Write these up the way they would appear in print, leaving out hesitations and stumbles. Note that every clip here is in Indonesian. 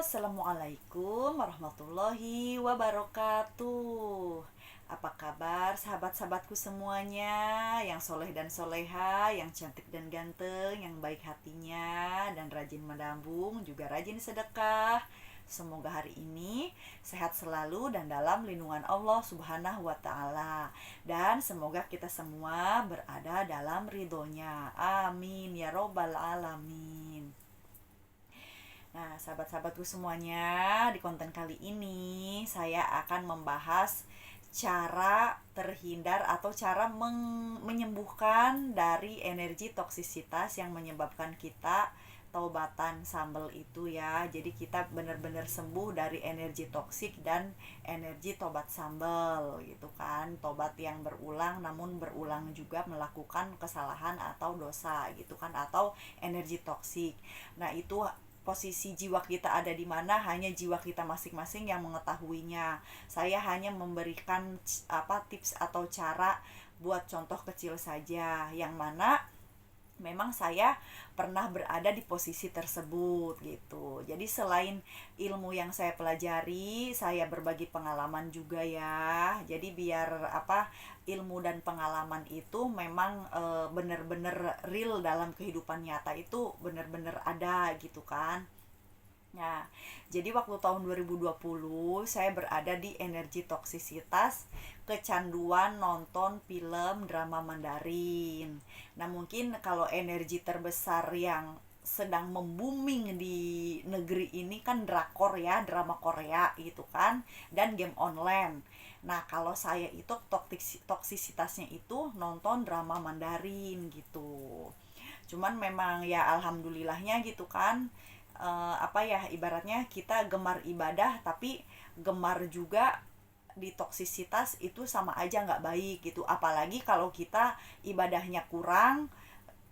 Assalamualaikum warahmatullahi wabarakatuh. Apa kabar sahabat-sahabatku semuanya, yang soleh dan soleha, yang cantik dan ganteng, yang baik hatinya dan rajin menabung, juga rajin sedekah. Semoga hari ini sehat selalu dan dalam lindungan Allah Subhanahu wa Ta'ala. Dan semoga kita semua berada dalam ridhonya. Amin ya Robbal 'Alamin. Nah, sahabat-sahabatku semuanya, di konten kali ini saya akan membahas cara terhindar atau cara menyembuhkan dari energi toksisitas yang menyebabkan kita taubatan sambal itu ya. Jadi kita benar-benar sembuh dari energi toksik dan energi tobat sambal gitu kan. Tobat yang berulang namun berulang juga melakukan kesalahan atau dosa gitu kan, atau energi toksik. Nah, itu posisi jiwa kita ada di mana hanya jiwa kita masing-masing yang mengetahuinya. Saya hanya memberikan tips atau cara buat contoh kecil saja, yang mana memang saya pernah berada di posisi tersebut gitu. Jadi selain ilmu yang saya pelajari, saya berbagi pengalaman juga ya. Jadi biar ilmu dan pengalaman itu memang benar-benar real dalam kehidupan nyata, itu benar-benar ada gitu kan. Nah, jadi waktu tahun 2020 saya berada di energi toksisitas, kecanduan nonton film drama Mandarin. Nah, mungkin kalau energi terbesar yang sedang membooming di negeri ini kan drakor ya, drama Korea gitu kan, dan game online. Nah, kalau saya itu toksisitasnya itu nonton drama Mandarin gitu. Cuman memang ya alhamdulillahnya gitu kan, ibaratnya kita gemar ibadah tapi gemar juga di toksisitas, itu sama aja nggak baik gitu. Apalagi kalau kita ibadahnya kurang,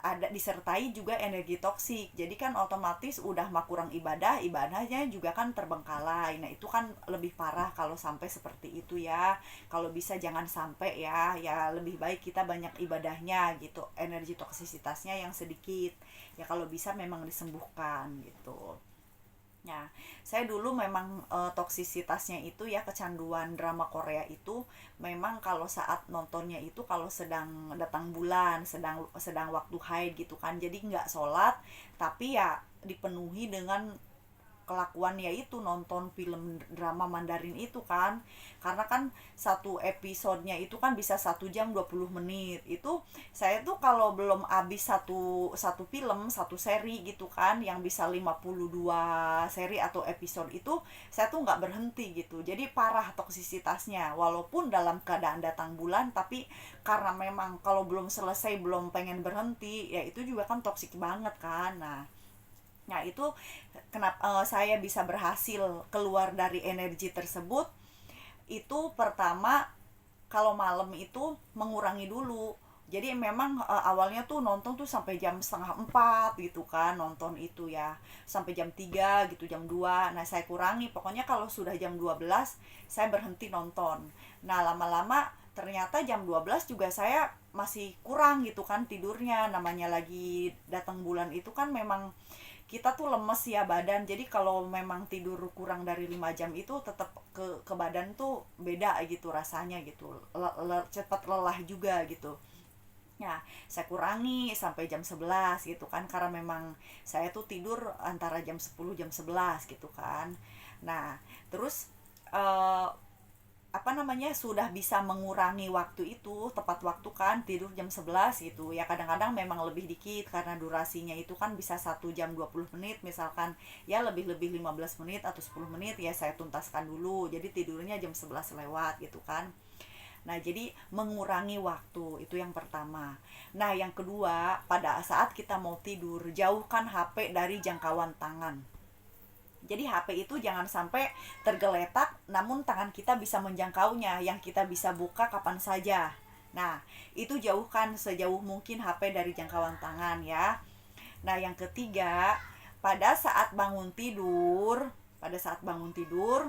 ada disertai juga energi toksik, jadi kan otomatis udah mah kurang ibadah, ibadahnya juga kan terbengkalai. Nah, itu kan lebih parah kalau sampai seperti itu ya. Kalau bisa jangan sampai ya, ya lebih baik kita banyak ibadahnya gitu, energi toksisitasnya yang sedikit ya, kalau bisa memang disembuhkan gitu. Nah, saya dulu memang toksisitasnya itu ya, kecanduan drama Korea itu memang kalau saat nontonnya itu kalau sedang datang bulan, sedang sedang waktu haid gitu kan. Jadi nggak sholat, tapi ya dipenuhi dengan kelakuan, yaitu nonton film drama Mandarin itu kan. Karena kan satu episodenya itu kan bisa 1 jam 20 menit. Itu saya tuh kalau belum habis satu satu film, satu seri gitu kan, yang bisa 52 seri atau episode itu, saya tuh nggak berhenti gitu. Jadi parah toksisitasnya, walaupun dalam keadaan datang bulan, tapi karena memang kalau belum selesai belum pengen berhenti, ya itu juga kan toksik banget kan. Nah, itu kenapa saya bisa berhasil keluar dari energi tersebut. Itu pertama, kalau malam itu mengurangi dulu. Jadi memang awalnya tuh nonton tuh sampai jam setengah 4 gitu kan, nonton itu ya sampai jam 3 gitu, jam 2. Nah, saya kurangi, pokoknya kalau sudah jam 12 saya berhenti nonton. Nah, lama-lama ternyata jam 12 juga saya masih kurang gitu kan tidurnya. Namanya lagi datang bulan itu kan memang kita tuh lemes ya badan. Jadi kalau memang tidur kurang dari 5 jam itu tetap ke badan tuh beda gitu rasanya gitu. Cepat lelah juga gitu. Ya, saya kurangi sampai jam 11 gitu kan, karena memang saya tuh tidur antara jam 10 jam 11 gitu kan. Nah, terus eh, sudah bisa mengurangi waktu itu, tepat waktu kan, tidur jam 11 gitu ya. Kadang-kadang memang lebih dikit karena durasinya itu kan bisa 1 jam 20 menit misalkan, ya lebih-lebih 15 menit atau 10 menit ya saya tuntaskan dulu, jadi tidurnya jam 11 lewat gitu kan. Nah, jadi mengurangi waktu itu yang pertama. Nah, yang kedua, pada saat kita mau tidur, jauhkan HP dari jangkauan tangan. Jadi HP itu jangan sampai tergeletak namun tangan kita bisa menjangkaunya, yang kita bisa buka kapan saja. Nah, itu jauhkan sejauh mungkin HP dari jangkauan tangan ya. Nah, yang ketiga, pada saat bangun tidur, pada saat bangun tidur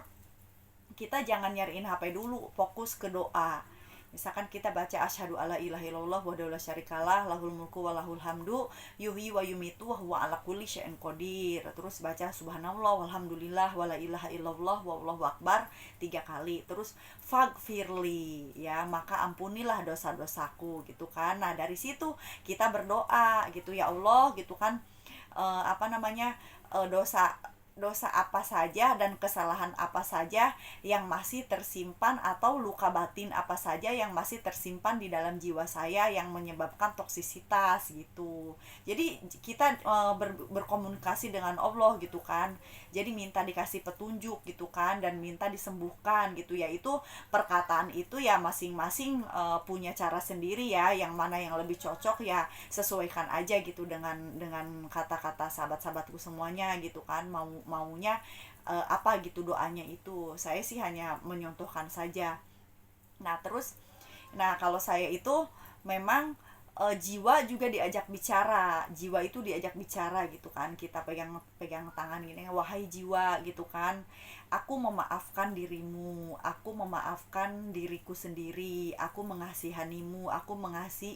kita jangan nyariin HP dulu, fokus ke doa. Misalkan kita baca asyhadu alla ilaha illallah wa la syarikalah lahul mulku wa lahul hamdu yuhyi wa yumitu wa huwa ala kulli syai'in qadir. Terus baca subhanallah walhamdulillah wa la ilaha illallah wallahu akbar 3 kali. Terus faghfirli, ya maka ampunilah dosa-dosaku gitu kan. Nah, dari situ kita berdoa gitu, ya Allah gitu kan, dosa dosa apa saja dan kesalahan apa saja yang masih tersimpan, atau luka batin apa saja yang masih tersimpan di dalam jiwa saya yang menyebabkan toksisitas gitu. Jadi kita berkomunikasi dengan Allah gitu kan. Jadi minta dikasih petunjuk gitu kan, dan minta disembuhkan gitu. Yaitu perkataan itu ya masing-masing punya cara sendiri ya, yang mana yang lebih cocok ya sesuaikan aja gitu dengan kata-kata sahabat-sahabatku semuanya gitu kan, maunya apa gitu doanya itu. Saya sih hanya menyontohkan saja. Nah, terus kalau saya itu memang jiwa juga diajak bicara. Jiwa itu diajak bicara gitu kan. Kita pegang pegang tangan gini, wahai jiwa gitu kan, aku memaafkan dirimu, aku memaafkan diriku sendiri, aku mengasihanimu, aku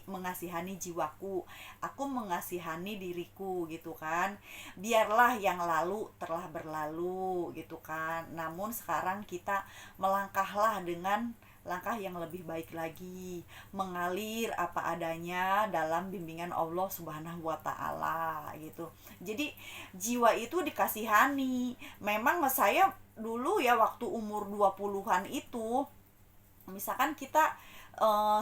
mengasihani jiwaku, aku mengasihani diriku gitu kan. Biarlah yang lalu telah berlalu gitu kan, namun sekarang kita melangkahlah dengan langkah yang lebih baik lagi, mengalir apa adanya dalam bimbingan Allah Subhanahu wa taala gitu. Jadi jiwa itu dikasihani. Memang saya dulu ya waktu umur 20-an itu, misalkan kita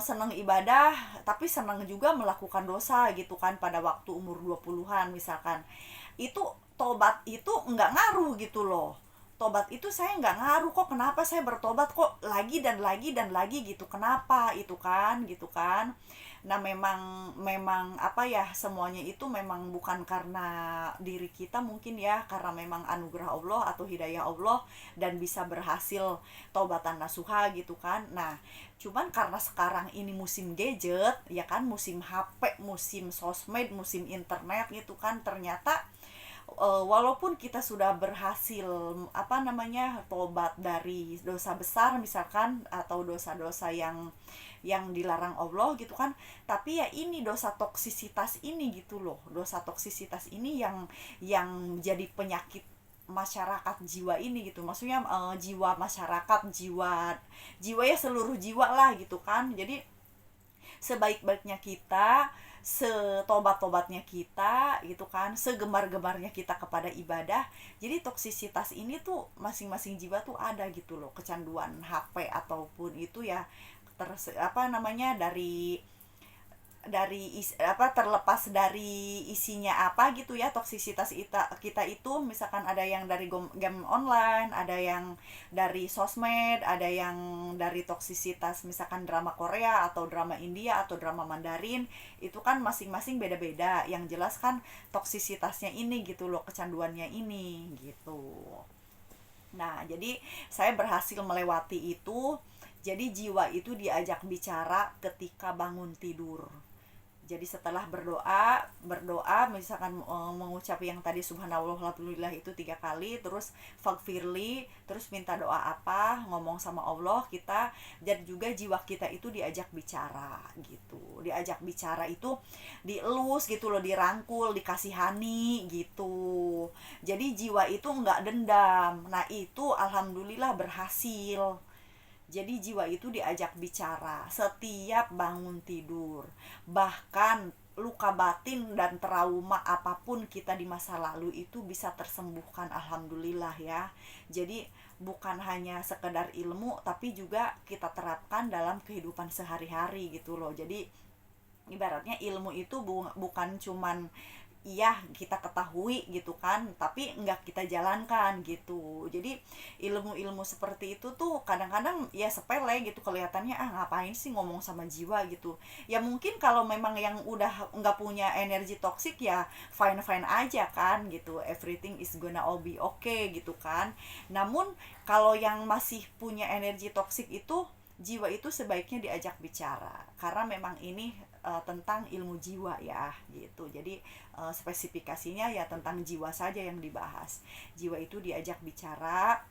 senang ibadah tapi senang juga melakukan dosa gitu kan pada waktu umur 20-an misalkan. Itu tobat itu nggak ngaruh gitu loh. Tobat itu saya nggak ngaruh kok, kenapa saya bertobat kok lagi dan lagi dan lagi gitu, kenapa itu kan gitu kan. Nah, memang apa ya, semuanya itu memang bukan karena diri kita mungkin ya, karena memang anugerah Allah atau hidayah Allah dan bisa berhasil taubatan nasuha gitu kan. Nah, cuman karena sekarang ini musim gadget ya kan, musim HP, musim sosmed, musim internet gitu kan, ternyata walaupun kita sudah berhasil tobat dari dosa besar misalkan, atau dosa-dosa yang dilarang Allah gitu kan, tapi ya ini dosa toksisitas ini gitu loh, dosa toksisitas ini yang jadi penyakit masyarakat jiwa ini gitu. Maksudnya jiwa masyarakat, jiwa ya seluruh jiwa lah gitu kan. Jadi sebaik-baiknya kita, setobat-tobatnya kita gitu kan, segemar-gemarnya kita kepada ibadah, jadi toksisitas ini tuh masing-masing jiwa tuh ada gitu loh, kecanduan HP ataupun itu ya terlepas dari isinya apa gitu ya. Toksisitas kita itu misalkan ada yang dari game online, ada yang dari sosmed, ada yang dari toksisitas misalkan drama Korea atau drama India atau drama Mandarin. Itu kan masing-masing beda-beda, yang jelas kan toksisitasnya ini gitu loh, kecanduannya ini gitu. Nah, jadi saya berhasil melewati itu. Jadi jiwa itu diajak bicara ketika bangun tidur. Jadi setelah berdoa misalkan mengucap yang tadi subhanallah walhamdulillah itu 3 kali, terus faghfirli, terus minta doa apa, ngomong sama Allah kita. Dan juga jiwa kita itu diajak bicara gitu. Diajak bicara itu dielus gitu loh, dirangkul, dikasihani gitu. Jadi jiwa itu nggak dendam. Nah, itu alhamdulillah berhasil. Jadi jiwa itu diajak bicara setiap bangun tidur. Bahkan luka batin dan trauma apapun kita di masa lalu itu bisa tersembuhkan, alhamdulillah ya. Jadi bukan hanya sekedar ilmu, tapi juga kita terapkan dalam kehidupan sehari-hari gitu loh. Jadi ibaratnya ilmu itu bukan cuman iya kita ketahui gitu kan, tapi nggak kita jalankan gitu. Jadi ilmu-ilmu seperti itu tuh kadang-kadang ya sepele gitu kelihatannya, ngapain sih ngomong sama jiwa gitu. Ya mungkin kalau memang yang udah nggak punya energi toksik ya fine fine aja kan gitu, everything is gonna all be okay gitu kan. Namun kalau yang masih punya energi toksik itu, jiwa itu sebaiknya diajak bicara, karena memang ini tentang ilmu jiwa ya gitu. Jadi spesifikasinya ya tentang jiwa saja yang dibahas. Jiwa itu diajak bicara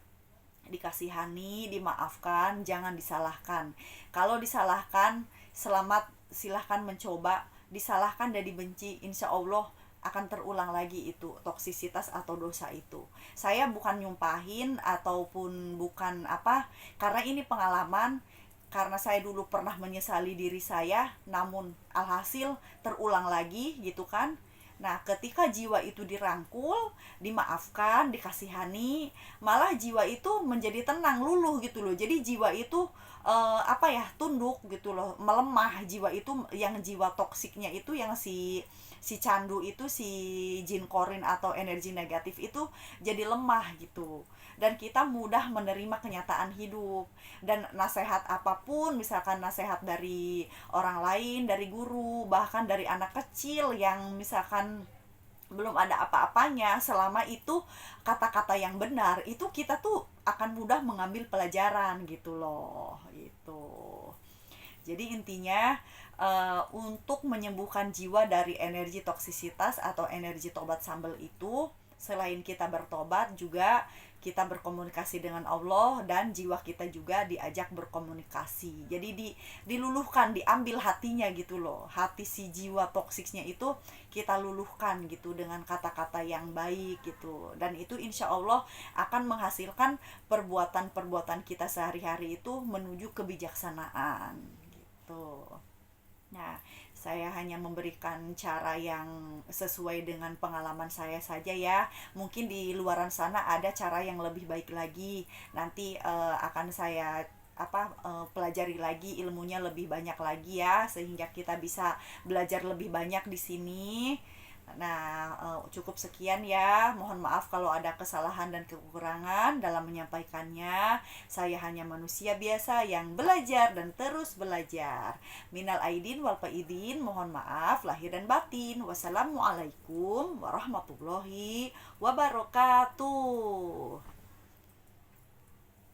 dikasihani, dimaafkan, jangan disalahkan. Kalau disalahkan, selamat, silahkan mencoba. Disalahkan dan dibenci, insya Allah akan terulang lagi itu toksisitas atau dosa itu. Saya bukan nyumpahin ataupun bukan apa, karena ini pengalaman, karena saya dulu pernah menyesali diri saya, namun alhasil terulang lagi gitu kan. Nah, ketika jiwa itu dirangkul, dimaafkan, dikasihani, malah jiwa itu menjadi tenang, luluh gitu loh. Jadi jiwa itu apa ya, tunduk gitu loh, melemah. Jiwa itu, yang jiwa toksiknya itu, yang si candu itu, si jin korin atau energi negatif itu jadi lemah gitu. Dan kita mudah menerima kenyataan hidup. Dan nasihat apapun, misalkan nasihat dari orang lain, dari guru, bahkan dari anak kecil yang misalkan belum ada apa-apanya, selama itu kata-kata yang benar, itu kita tuh akan mudah mengambil pelajaran gitu loh, gitu. Jadi intinya, untuk menyembuhkan jiwa dari energi toksisitas atau energi tobat sambal itu, selain kita bertobat, juga kita berkomunikasi dengan Allah, dan jiwa kita juga diajak berkomunikasi. Jadi diluluhkan, diambil hatinya gitu loh. Hati si jiwa toksiknya itu kita luluhkan gitu dengan kata-kata yang baik gitu. Dan itu insya Allah akan menghasilkan perbuatan-perbuatan kita sehari-hari itu menuju kebijaksanaan gitu. Nah, saya hanya memberikan cara yang sesuai dengan pengalaman saya saja ya. Mungkin di luaran sana ada cara yang lebih baik lagi. Nanti akan saya pelajari lagi, ilmunya lebih banyak lagi ya, sehingga kita bisa belajar lebih banyak di sini. Nah, cukup sekian ya. Mohon maaf kalau ada kesalahan dan kekurangan dalam menyampaikannya. Saya hanya manusia biasa yang belajar dan terus belajar. Minal aidin wal faidin, mohon maaf lahir dan batin. Wassalamualaikum warahmatullahi wabarakatuh.